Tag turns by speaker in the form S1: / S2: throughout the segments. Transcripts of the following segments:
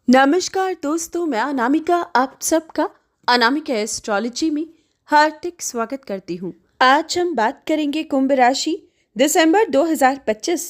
S1: नमस्कार दोस्तों, मैं अनामिका आप सबका अनामिका एस्ट्रोलॉजी में हार्दिक स्वागत करती हूँ। आज हम बात करेंगे कुंभ राशि दिसंबर 2025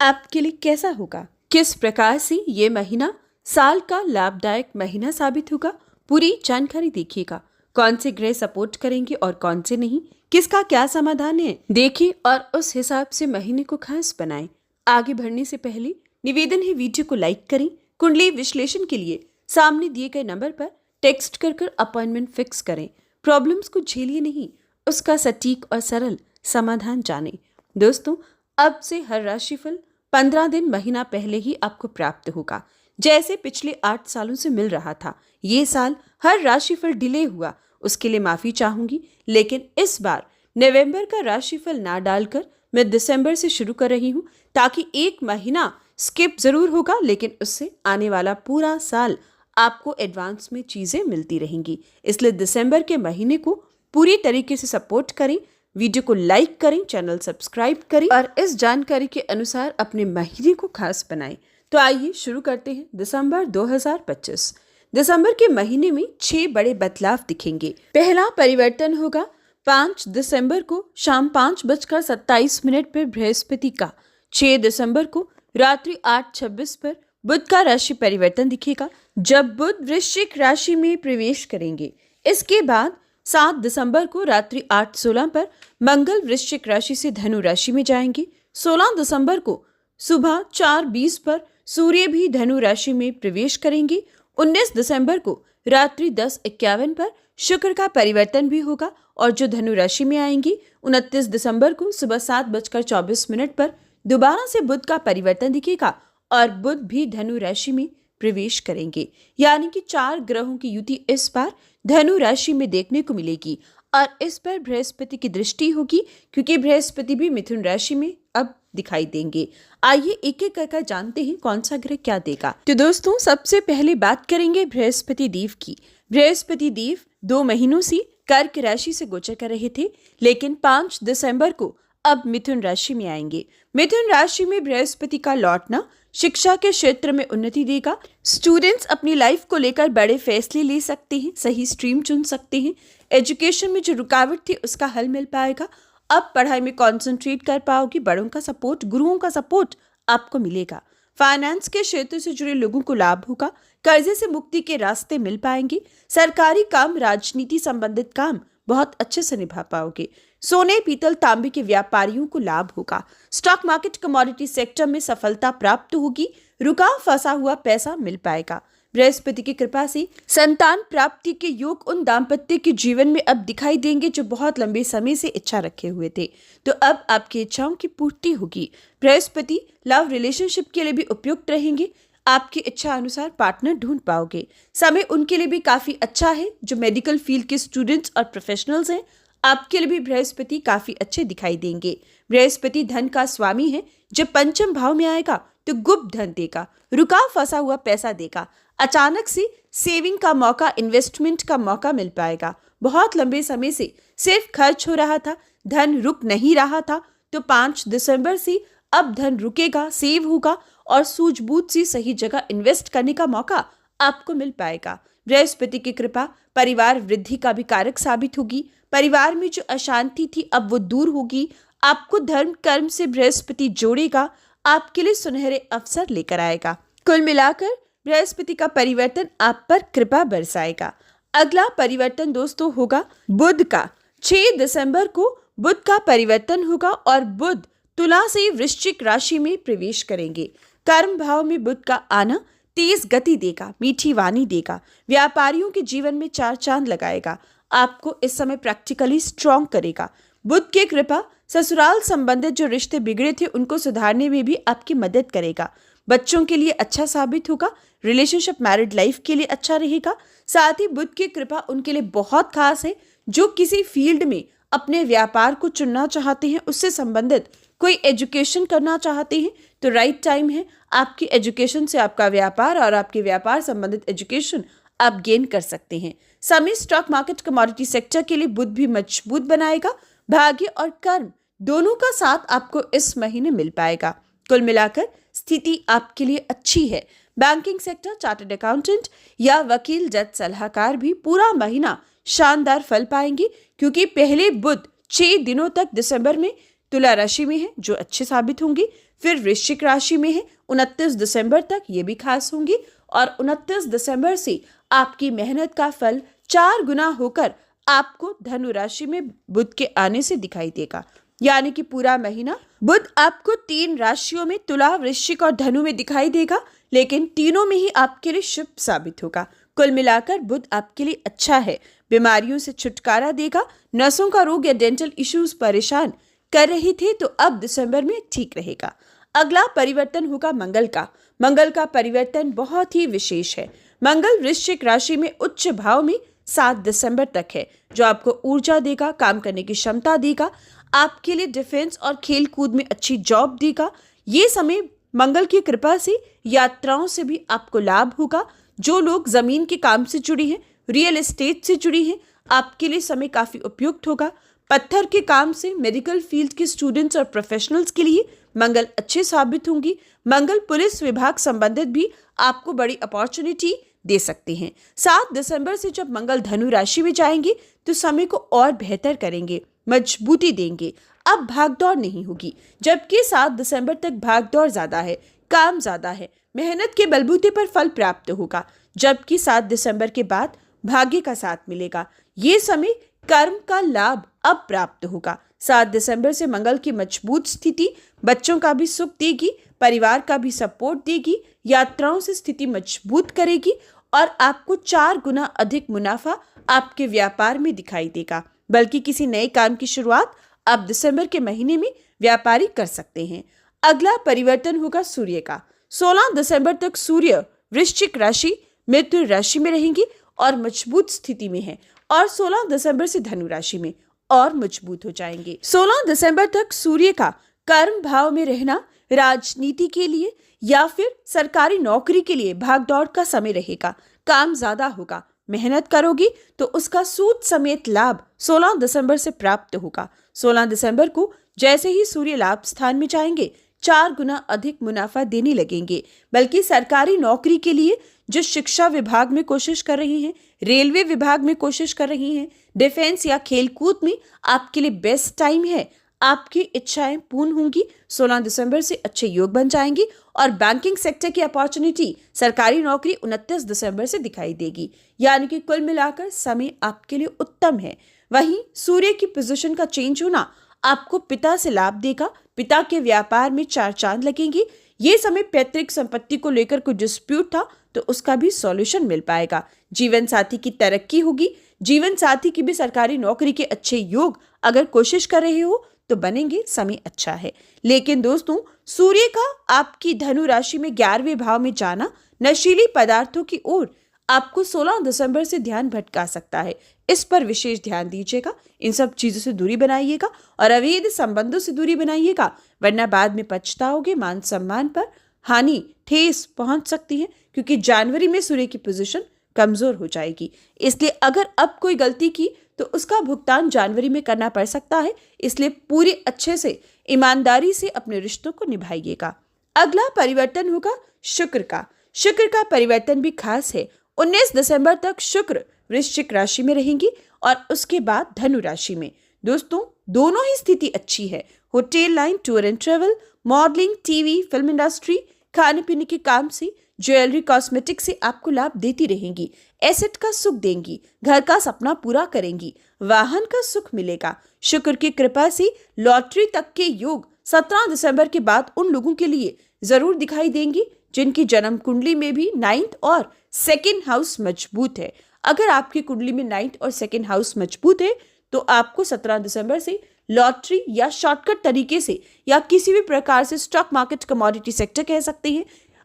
S1: आपके लिए कैसा होगा, किस प्रकार से ये महीना साल का लाभदायक महीना साबित होगा। पूरी जानकारी देखिएगा, कौन से ग्रह सपोर्ट करेंगे और कौन से नहीं, किसका क्या समाधान है, देखिए और उस हिसाब से महीने को खास बनाएं। आगे बढ़ने से पहले निवेदन है, वीडियो को लाइक करें। कुंडली विश्लेषण के लिए सामने दिए गए नंबर पर टेक्स्ट कर अपॉइंटमेंट फिक्स करें। प्रॉब्लम्स को झेलिए नहीं, उसका सटीक और सरल समाधान जानें। दोस्तों, अब से हर राशिफल 15 दिन महीना पहले ही आपको प्राप्त होगा, जैसे पिछले 8 सालों से मिल रहा था। ये साल हर राशिफल डिले हुआ, उसके लिए माफी चाहूंगी, लेकिन इस बार नवंबर का राशिफल ना डालकर मैं दिसंबर से शुरू कर रही हूँ, ताकि एक महीना स्किप जरूर होगा, लेकिन उससे आने वाला पूरा साल आपको एडवांस में चीजें मिलती रहेंगी। इसलिए दिसंबर के महीने को पूरी तरीके से सपोर्ट करें, वीडियो को लाइक करें, चैनल सब्सक्राइब करें और इस जानकारी के अनुसार अपने महीने को खास बनाएं। तो आइए शुरू करते हैं। दिसंबर 2025 दिसंबर के महीने में 6 बड़े बदलाव दिखेंगे। पहला परिवर्तन होगा 5 दिसंबर को शाम 5:27 पर बृहस्पति का। 6 दिसंबर को रात्रि 8:26 पर बुध का राशि परिवर्तन दिखेगा, जब बुध वृश्चिक राशि में प्रवेश करेंगे। इसके बाद 7 दिसंबर को रात्रि 8:16 पर मंगल वृश्चिक राशि से धनु राशि में जाएंगे। 16 दिसंबर को सुबह 4:20 पर सूर्य भी धनु राशि में प्रवेश करेंगे। 19 दिसंबर को रात्रि 10:51 पर शुक्र का परिवर्तन भी होगा और जो धनु राशि में आएंगी। 29 दिसंबर को सुबह 7:24 पर दोबारा से बुध का परिवर्तन दिखेगा और बुध भी धनु राशि में प्रवेश करेंगे। यानी कि 4 ग्रहों की युति इस बार धनु राशि में देखने को मिलेगी और इस पर बृहस्पति की दृष्टि होगी, क्योंकि बृहस्पति भी मिथुन राशि में अब दिखाई देंगे। आइए एक एक करके जानते हैं कौन सा ग्रह क्या देगा। तो दोस्तों, सबसे पहले बात करेंगे बृहस्पति देव की। बृहस्पति देव 2 महीनों से कर्क राशि से गोचर कर रहे थे, लेकिन 5 दिसंबर को अब मिथुन राशि में आएंगे। मिथुन राशि में बृहस्पति का लौटना शिक्षा के क्षेत्र में उन्नति देगा। स्टूडेंट्स अपनी लाइफ को लेकर बड़े फैसले ले सकते हैं, सही स्ट्रीम चुन सकते हैं। एजुकेशन में जो रुकावट थी उसका हल मिल पाएगा। अब पढ़ाई में कंसंट्रेट कर पाओगे। बड़ों का सपोर्ट, गुरुओं का सपोर्ट आपको मिलेगा। फाइनेंस के क्षेत्र से जुड़े लोगों को लाभ होगा। कर्जे से मुक्ति के रास्ते मिल पाएंगे। सरकारी काम, राजनीति संबंधित काम बहुत अच्छे से निभा पाओगे। सोने, पीतल, तांबे के व्यापारियों को लाभ होगा। स्टॉक मार्केट, कमोडिटी सेक्टर में सफलता प्राप्त होगी। रुका फंसा हुआ पैसा मिल पाएगा। बृहस्पति की कृपा से संतान प्राप्ति के योग उन दाम्पत्य के जीवन में अब दिखाई देंगे जो बहुत लंबे समय से इच्छा रखे हुए थे, तो अब आपकी इच्छाओं की पूर्ति होगी। बृहस्पति लव रिलेशनशिप के लिए भी उपयुक्त रहेंगे। आपकी इच्छा अनुसार पार्टनर ढूंढ पाओगे। समय उनके लिए भी काफी अच्छा है जो मेडिकल फील्ड के स्टूडेंट्स और प्रोफेशनल्स हैं। आपके लिए भी बृहस्पति काफी अच्छे दिखाई देंगे। बृहस्पति धन का स्वामी है। जब पंचम भाव में आएगा तो गुप्त धन देगा, रुका फंसा हुआ पैसा देगा। अचानक से सेविंग का मौका, इन्वेस्टमेंट का मौका मिल पाएगा। बहुत लंबे समय से सिर्फ खर्च हो रहा था, धन रुक नहीं रहा था, तो 5 दिसंबर से अब धन रुकेगा, सेव होगा और सूझबूझ से सही जगह इन्वेस्ट करने का मौका आपको मिल पाएगा। बृहस्पति की कृपा परिवार वृद्धि का भी कारक साबित होगी। परिवार में जो अशांति थी अब वो दूर होगी। आपको धर्म कर्म से बृहस्पति जोड़ेगा, आपके लिए सुनहरे अवसर लेकर आएगा। कुल मिलाकर बृहस्पति का परिवर्तन आप पर कृपा बरसाएगा। अगला परिवर्तन दोस्तों होगा बुध का। 6 दिसंबर को बुध का परिवर्तन होगा और बुध तुला से वृश्चिक राशि में प्रवेश करेंगे। कर्म भाव में बुध का आना तेज गति देगा, मीठी वाणी देगा। व्यापारियों के जीवन में 4 चांद लगाएगा। आपको इस समय प्रैक्टिकली स्ट्रॉन्ग करेगा। बुध की कृपा ससुराल संबंधित जो रिश्ते बिगड़े थे उनको सुधारने में भी आपकी मदद करेगा। बच्चों के लिए अच्छा साबित होगा। रिलेशनशिप, मैरिड लाइफ के लिए अच्छा रहेगा। साथ ही बुध की कृपा उनके लिए बहुत खास है जो किसी फील्ड में अपने व्यापार को चुनना चाहते हैं, उससे संबंधित कोई एजुकेशन करना चाहते हैं, तो राइट टाइम है। आपकी एजुकेशन से आपका व्यापार और आपके व्यापार संबंधित एजुकेशन आप गेन कर सकते हैं। समय स्टॉक मार्केट, कमोडिटी सेक्टर के लिए बुध भी मजबूत बनाएगा। भाग्य और कर्म दोनों का साथ आपको इस महीने मिल पाएगा। कुल मिलाकर स्थिति आपके लिए अच्छी है। बैंकिंग सेक्टर, चार्टर्ड अकाउंटेंट या वकील, जज, सलाहकार भी पूरा महीना शानदार फल पाएंगे, क्योंकि पहले बुध 6 दिनों तक दिसंबर में तुला राशि में है, जो अच्छे साबित होंगे। फिर वृश्चिक राशि में है 29 दिसंबर तक, ये भी खास होंगी। और 29 दिसंबर से आपकी मेहनत का फल 4 गुना होकर आपको धनु राशि में बुध के आने से दिखाई देगा। यानी कि पूरा महीना बुध आपको 3 राशियों में तुला, वृश्चिक और धनु में दिखाई देगा, लेकिन तीनों में ही आपके लिए शुभ साबित होगा। कुल मिलाकर बुध आपके लिए अच्छा है, बीमारियों से छुटकारा देगा। नसों का रोग या डेंटल इश्यूज परेशान कर रहे थे तो अब दिसंबर में ठीक रहेगा। अगला परिवर्तन होगा मंगल का। मंगल का परिवर्तन बहुत ही विशेष है। मंगल वृश्चिक राशि में उच्च भाव में 7 दिसंबर तक है, जो आपको ऊर्जा देगा, काम करने की क्षमता देगा, आपके लिए डिफेंस और खेल कूद में अच्छी जॉब देगा। ये समय मंगल की कृपा से यात्राओं से भी आपको लाभ होगा। जो लोग जमीन के काम से जुड़ी हैं, रियल एस्टेट से जुड़ी हैं, आपके लिए समय काफी उपयुक्त होगा। पत्थर के काम से मेडिकल फील्ड के स्टूडेंट्स और प्रोफेशनल्स के लिए मंगल अच्छे साबित होंगी। मंगल पुलिस विभाग संबंधित भी आपको बड़ी अपॉर्चुनिटी दे सकते हैं। 7 दिसंबर से जब मंगल धनु राशि में जाएंगे तो समय को और बेहतर करेंगे, मजबूती देंगे। अब भागदौड़ नहीं होगी, जबकि 7 दिसंबर तक भागदौड़ ज्यादा है, काम ज्यादा है, मेहनत के बलबूते पर फल प्राप्त होगा। जबकि 7 दिसंबर के बाद भाग्य का साथ मिलेगा। ये समय कर्म का लाभ अब प्राप्त होगा। 7 दिसंबर से मंगल की मजबूत स्थिति बच्चों का भी सुख देगी, परिवार का भी सपोर्ट देगी, यात्राओं से स्थिति मजबूत करेगी और आपको 4 गुना अधिक मुनाफा आपके व्यापार में दिखाई देगा। बल्कि किसी नए काम की शुरुआत आप दिसंबर के महीने में व्यापारी कर सकते हैं। अगला परिवर्तन होगा सूर्य का। 16 दिसंबर तक सूर्य वृश्चिक राशि, मिथुन राशि में रहेंगी और मजबूत स्थिति में है, और 16 दिसंबर से धनु राशि में और मजबूत हो जाएंगे। 16 दिसंबर तक सूर्य का कर्म भाव में रहना राजनीति के लिए या फिर सरकारी नौकरी के लिए भागदौड़ का समय रहेगा। काम ज्यादा होगा, मेहनत करोगी तो उसका सूद समेत लाभ 16 दिसंबर से प्राप्त होगा। 16 दिसंबर को जैसे ही सूर्य लाभ स्थान में जाएंगे 4 गुना अधिक मुनाफा देने लगेंगे। बल्कि सरकारी नौकरी के लिए जो शिक्षा विभाग में कोशिश कर रही हैं, रेलवे विभाग में कोशिश कर रही हैं, डिफेंस या खेलकूद में आपके लिए बेस्ट टाइम है। आपकी इच्छाएं पूर्ण होंगी। 16 दिसंबर से अच्छे योग बन जाएंगी और बैंकिंग सेक्टर की अपॉर्चुनिटी, सरकारी नौकरी 29 दिसंबर से दिखाई देगी। यानी कि कुल मिलाकर समय आपके लिए उत्तम है। वहीं सूर्य की पोजीशन का चेंज होना आपको पिता से लाभ देगा। पिता के व्यापार में 4 चांद लगेंगे। ये समय पैतृक संपत्ति को लेकर कोई डिस्प्यूट था तो उसका भी सॉल्यूशन मिल पाएगा। जीवन साथी की तरक्की होगी। जीवन साथी की भी सरकारी नौकरी के अच्छे योग अगर कोशिश कर रहे हो तो बनेंगे। समय अच्छा है। लेकिन दोस्तों, सूर्य का आपकी धनु राशि में 11वें भाव में जाना नशीली पदार्थों की ओर आपको 16 दिसंबर से ध्यान भटका सकता है। इस पर विशेष ध्यान दीजिएगा। इन सब चीजों से दूरी बनाइएगा और अवैध संबंधों से दूरी बनाइएगा, वरना बाद में पछताओगे। मान सम्मान पर हानि, ठेस पहुंच सकती है, क्योंकि जनवरी में सूर्य की पोजीशन कमजोर हो जाएगी। इसलिए अगर अब कोई गलती की तो उसका भुगतान जनवरी में करना पड़ सकता है। इसलिए पूरे अच्छे से, ईमानदारी से अपने रिश्तों को निभाइएगा। अगला परिवर्तन होगा शुक्र का। शुक्र का परिवर्तन भी खास है। 19 दिसंबर तक शुक्र वृश्चिक राशि में रहेंगी और उसके बाद धनु राशि में। दोस्तों, दोनों ही स्थिति अच्छी है। Hotel line, tour and travel, modelling, TV, film industry, खाने पीने के काम से, ज्वेलरी, कॉस्मेटिक से आपको लाभ देती रहेंगी। एसेट का सुख देंगी, घर का सपना पूरा करेंगी, वाहन का सुख मिलेगा। शुक्र की कृपा से लॉटरी तक के योग 17 दिसंबर के बाद उन लोगों के लिए जरूर दिखाई देंगी जिनकी जन्म कुंडली में भी 9th और 2nd हाउस मजबूत है। अगर आपकी कुंडली में 9th और 2nd हाउस मजबूत है तो आपको 17 दिसंबर से लॉटरी या शॉर्टकट तरीके से या किसी भी प्रकार से स्टॉक मार्केट, कमोडिटी सेक्टर कह सकते हैं,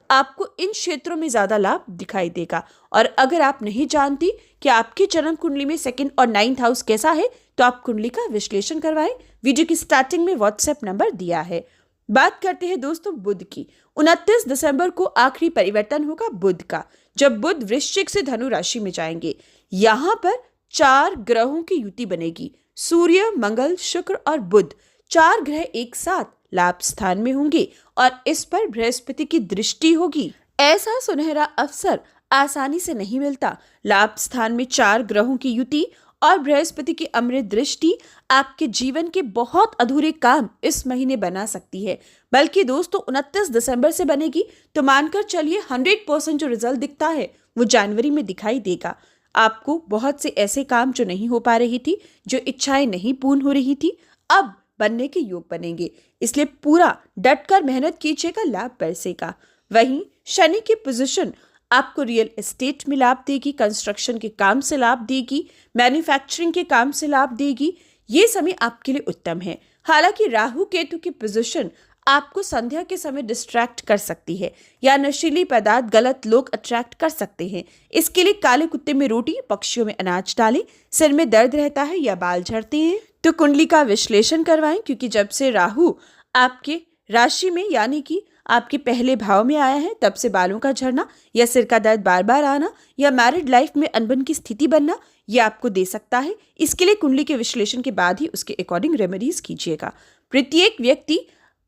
S1: आपको इन क्षेत्रों में ज्यादा लाभ दिखाई देगा। और अगर आप नहीं जानती कि आपकी जन्म कुंडली में 2nd और 9th हाउस कैसा है तो आप कुंडली का विश्लेषण करवाएं। वीडियो की स्टार्टिंग में व्हाट्सएप नंबर दिया है। बात करते हैं दोस्तों बुध की। 29 दिसंबर को आखिरी परिवर्तन होगा बुध का, जब बुध वृश्चिक से धनु राशि में जाएंगे। यहाँ पर 4 ग्रहों की युति बनेगी। सूर्य, मंगल, शुक्र और बुध, 4 ग्रह एक साथ लाभ स्थान में होंगे और इस पर बृहस्पति की दृष्टि होगी। ऐसा सुनहरा अवसर आसानी से नहीं मिलता। लाभ स्थान में 4 ग्रहों की युति और बृहस्पति की अमृत दृष्टि आपके जीवन के बहुत अधूरे काम इस महीने बना सकती है। बल्कि दोस्तों 29 दिसंबर से बनेगी, तो मानकर चलिए 100% जो रिजल्ट दिखता है वो जनवरी में दिखाई देगा। आपको बहुत से ऐसे काम जो नहीं हो पा रही थी, जो इच्छाएं नहीं पूर्ण हो रही थी, अब बनने के योग बनेंगे। इसलिए पूरा डटकर मेहनत कीजिएगा, लाभ बरसेगा। वहीं शनि की पोजीशन आपको रियल एस्टेट में लाभ देगी, कंस्ट्रक्शन के काम से लाभ देगी, मैन्युफैक्चरिंग के काम से लाभ देगी। ये समय आपके लिए उत्तम है। हालांकि राहु केतु की पोजीशन आपको संध्या के समय डिस्ट्रैक्ट कर सकती है, या नशीली पदार्थ गलत लोग अट्रैक्ट कर सकते हैं। इसके लिए काले कुत्ते में रोटी, पक्षियों में अनाज डालें। सिर में दर्द रहता है या बाल झड़ते हैं तो कुंडली का विश्लेषण करवाएं, क्योंकि जब से राहु आपके राशि में यानी कि आपके पहले भाव में आया है, तब से बालों का झड़ना या सिर का दर्द बार बार आना या मैरिड लाइफ में अनबन की स्थिति बनना ये आपको दे सकता है। इसके लिए कुंडली के विश्लेषण के बाद ही उसके अकॉर्डिंग रेमेडीज कीजिएगा। प्रत्येक व्यक्ति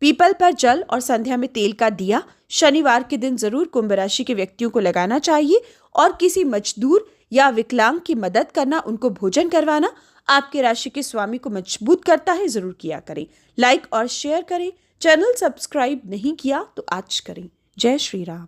S1: पीपल पर जल और संध्या में तेल का दिया शनिवार के दिन जरूर कुंभ राशि के व्यक्तियों को लगाना चाहिए। और किसी मजदूर या विकलांग की मदद करना, उनको भोजन करवाना आपके राशि के स्वामी को मजबूत करता है, जरूर किया करें। लाइक और शेयर करें। चैनल सब्सक्राइब नहीं किया तो आज करें। जय श्री राम।